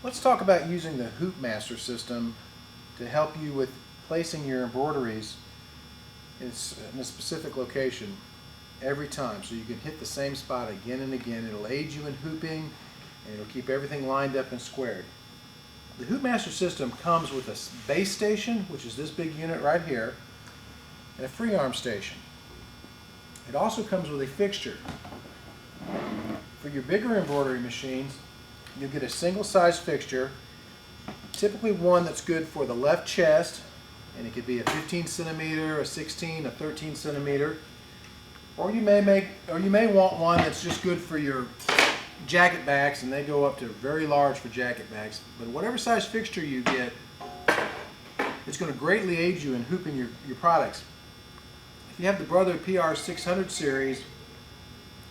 Let's talk about using the HoopMaster system to help you with placing your embroideries in a specific location every time, so you can hit the same spot again and again. It'll aid you in hooping, and it'll keep everything lined up and squared. The HoopMaster system comes with a base station, which is this big unit right here, and a free arm station. It also comes with a fixture. For your bigger embroidery machines, you'll get a single size fixture, typically one that's good for the left chest, and it could be a 15 centimeter, a 16, a 13 centimeter, or you may want one that's just good for your jacket backs, and they go up to very large for jacket backs. But whatever size fixture you get, it's going to greatly aid you in hooping your products. If you have the Brother PR 600 series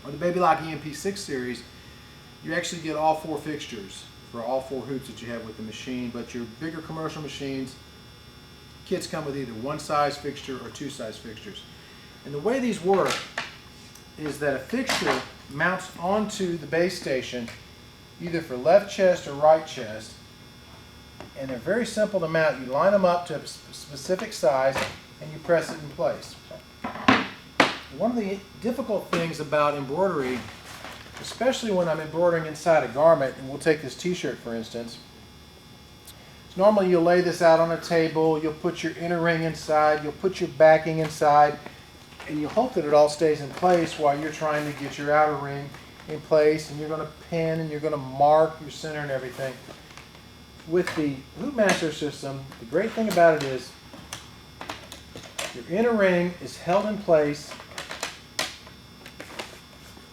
or the Baby Lock EMP 6 series, you actually get all four fixtures for all four hoops that you have with the machine. But your bigger commercial machines, kits come with either one size fixture or two size fixtures. And the way these work is that a fixture mounts onto the base station either for left chest or right chest, and they're very simple to mount. You line them up to a specific size and you press it in place. One of the difficult things about embroidery, especially when I'm embroidering inside a garment, and we'll take this t-shirt for instance, is normally you'll lay this out on a table, you'll put your inner ring inside, you'll put your backing inside, and you hope that it all stays in place while you're trying to get your outer ring in place, and you're going to pin and you're going to mark your center and everything. With the HoopMaster system, the great thing about it is your inner ring is held in place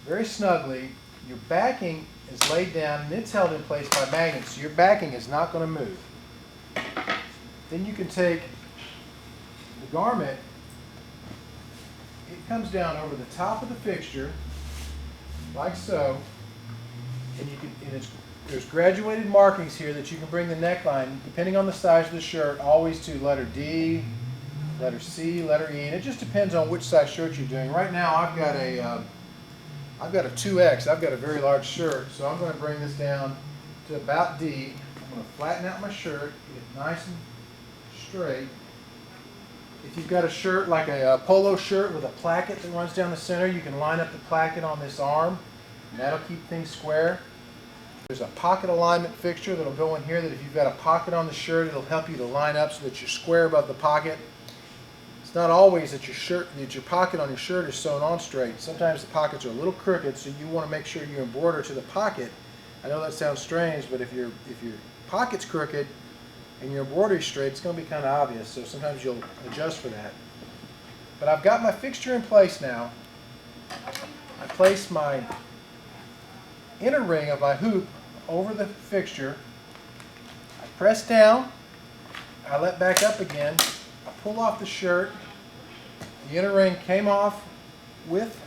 very snugly. Your backing is laid down and it's held in place by magnets, so your backing is not going to move. Then you can take the garment, it comes down over the top of the fixture like so, and there's graduated markings here that you can bring the neckline, depending on the size of the shirt, always to letter D, letter C, letter E, and it just depends on which size shirt you're doing. Right now I've got a 2X. I've got a very large shirt, so I'm going to bring this down to about D. I'm going to flatten out my shirt, get it nice and straight. If you've got a shirt like a polo shirt with a placket that runs down the center, you can line up the placket on this arm, and that'll keep things square. There's a pocket alignment fixture that'll go in here that if you've got a pocket on the shirt, it'll help you to line up so that you're square above the pocket. It's not always that your pocket on your shirt is sewn on straight. Sometimes the pockets are a little crooked, so you want to make sure you embroider to the pocket. I know that sounds strange, but if your pocket's crooked and your embroidery straight, it's going to be kind of obvious, so sometimes you'll adjust for that. But I've got my fixture in place now. I place my inner ring of my hoop over the fixture. I press down, I let back up again, I pull off the shirt, the inner ring came off with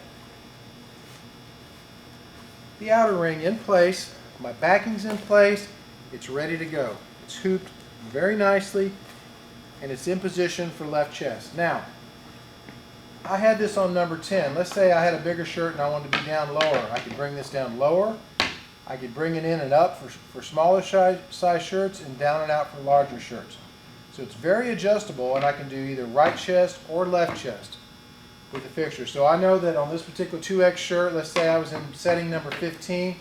the outer ring in place, my backing's in place, it's ready to go. It's hooped very nicely, and it's in position for left chest. Now, I had this on number 10. Let's say I had a bigger shirt and I wanted to be down lower. I could bring this down lower. I could bring it in and up for smaller size shirts, and down and out for larger shirts. So it's very adjustable, and I can do either right chest or left chest with the fixture. So I know that on this particular 2X shirt, let's say I was in setting number 15,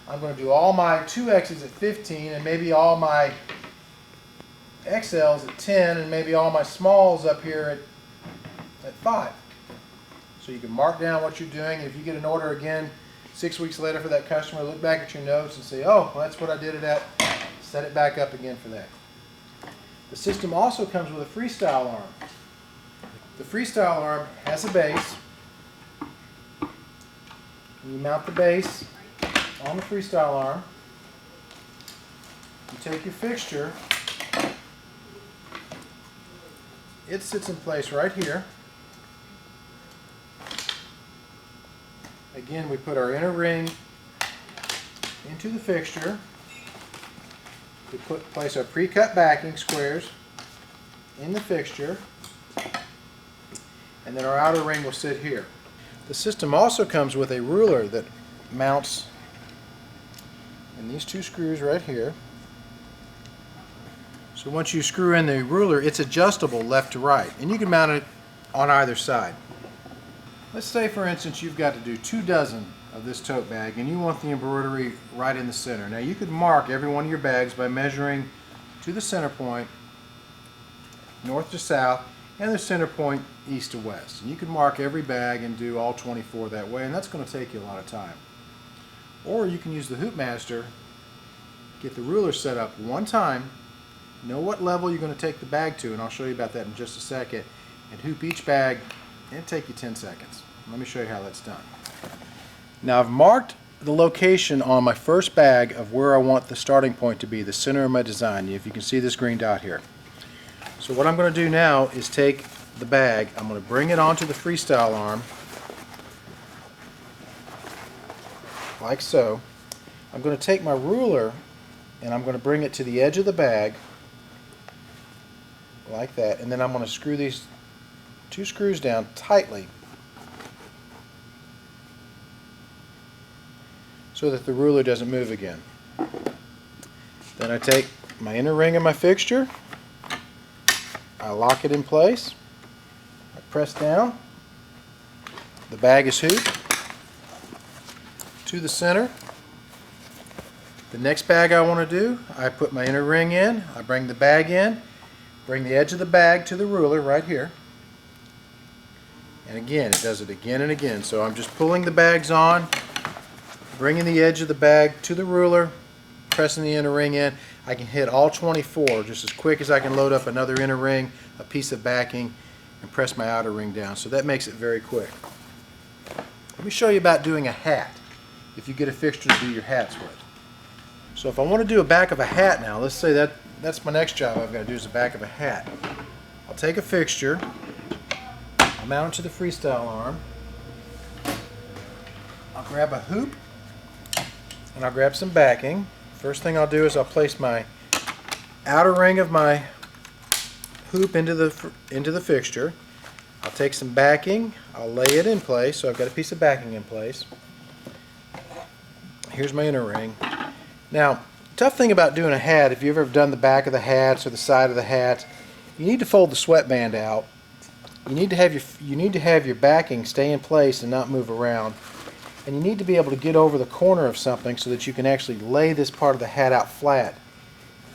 I'm going to do all my 2X's at 15 and maybe all my XLs at 10 and maybe all my smalls up here at 5. So you can mark down what you're doing. If you get an order again 6 weeks later for that customer, look back at your notes and say, oh, well, that's what I did it at. Set it back up again for that. The system also comes with a freestyle arm. The freestyle arm has a base. You mount the base on the freestyle arm. You take your fixture. It sits in place right here. Again, we put our inner ring into the fixture. We place our pre-cut backing squares in the fixture, and then our outer ring will sit here. The system also comes with a ruler that mounts in these two screws right here. So once you screw in the ruler, it's adjustable left to right, and you can mount it on either side. Let's say, for instance, you've got to do 2 dozen of this tote bag and you want the embroidery right in the center. Now you could mark every one of your bags by measuring to the center point, north to south, and the center point east to west. And you can mark every bag and do all 24 that way, and that's going to take you a lot of time. Or you can use the HoopMaster, get the ruler set up one time, know what level you're going to take the bag to, and I'll show you about that in just a second, and hoop each bag, and it'll take you 10 seconds. Let me show you how that's done. Now I've marked the location on my first bag of where I want the starting point to be, the center of my design, if you can see this green dot here. So what I'm going to do now is take the bag, I'm going to bring it onto the freestyle arm, like so. I'm going to take my ruler and I'm going to bring it to the edge of the bag, like that, and then I'm going to screw these 2 screws down tightly so that the ruler doesn't move again. Then I take my inner ring of my fixture, I lock it in place, I press down, the bag is hooped to the center. The next bag I want to do, I put my inner ring in, I bring the bag in, bring the edge of the bag to the ruler right here. And again, it does it again and again. So I'm just pulling the bags on, bringing the edge of the bag to the ruler, pressing the inner ring in. I can hit all 24 just as quick as I can load up another inner ring, a piece of backing, and press my outer ring down. So that makes it very quick. Let me show you about doing a hat, if you get a fixture to do your hats with. So if I want to do a back of a hat now, let's say that's my next job I've got to do is the back of a hat. I'll take a fixture, I'll mount it to the freestyle arm, I'll grab a hoop, and I'll grab some backing. First thing I'll do is I'll place my outer ring of my hoop into the fixture. I'll take some backing, I'll lay it in place, so I've got a piece of backing in place. Here's my inner ring. Now, tough thing about doing a hat, if you've ever done the back of the hats or the side of the hat, you need to fold the sweatband out. You need to have your backing stay in place and not move around. And you need to be able to get over the corner of something so that you can actually lay this part of the hat out flat,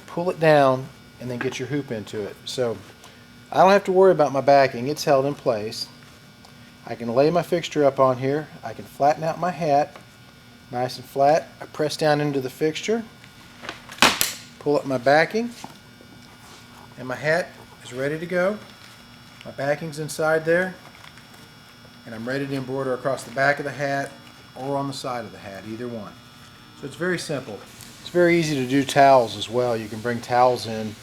pull it down, and then get your hoop into it. So I don't have to worry about my backing, it's held in place. I can lay my fixture up on here, I can flatten out my hat, nice and flat. I press down into the fixture, pull up my backing, and my hat is ready to go. My backing's inside there, and I'm ready to embroider across the back of the hat or on the side of the hat, either one. So it's very simple. It's very easy to do towels as well. You can bring towels in,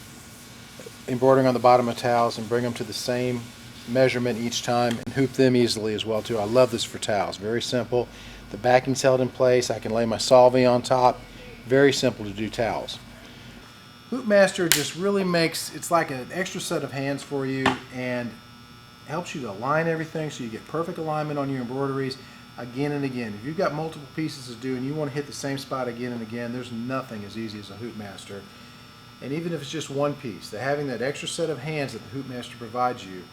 embroidering on the bottom of towels, and bring them to the same measurement each time and hoop them easily as well too. I love this for towels. Very simple. The backing's held in place. I can lay my solvay on top. Very simple to do towels. HoopMaster just really makes, it's like an extra set of hands for you and helps you to align everything so you get perfect alignment on your embroideries again and again. If you've got multiple pieces to do and you want to hit the same spot again and again, there's nothing as easy as a HoopMaster. And even if it's just one piece, having that extra set of hands that the HoopMaster provides you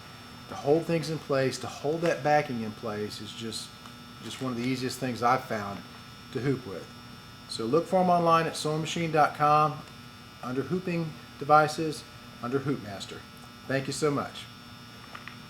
to hold things in place, to hold that backing in place, is just one of the easiest things I've found to hoop with. So look for them online at sewingmachine.com, under hooping devices, under HoopMaster. Thank you so much.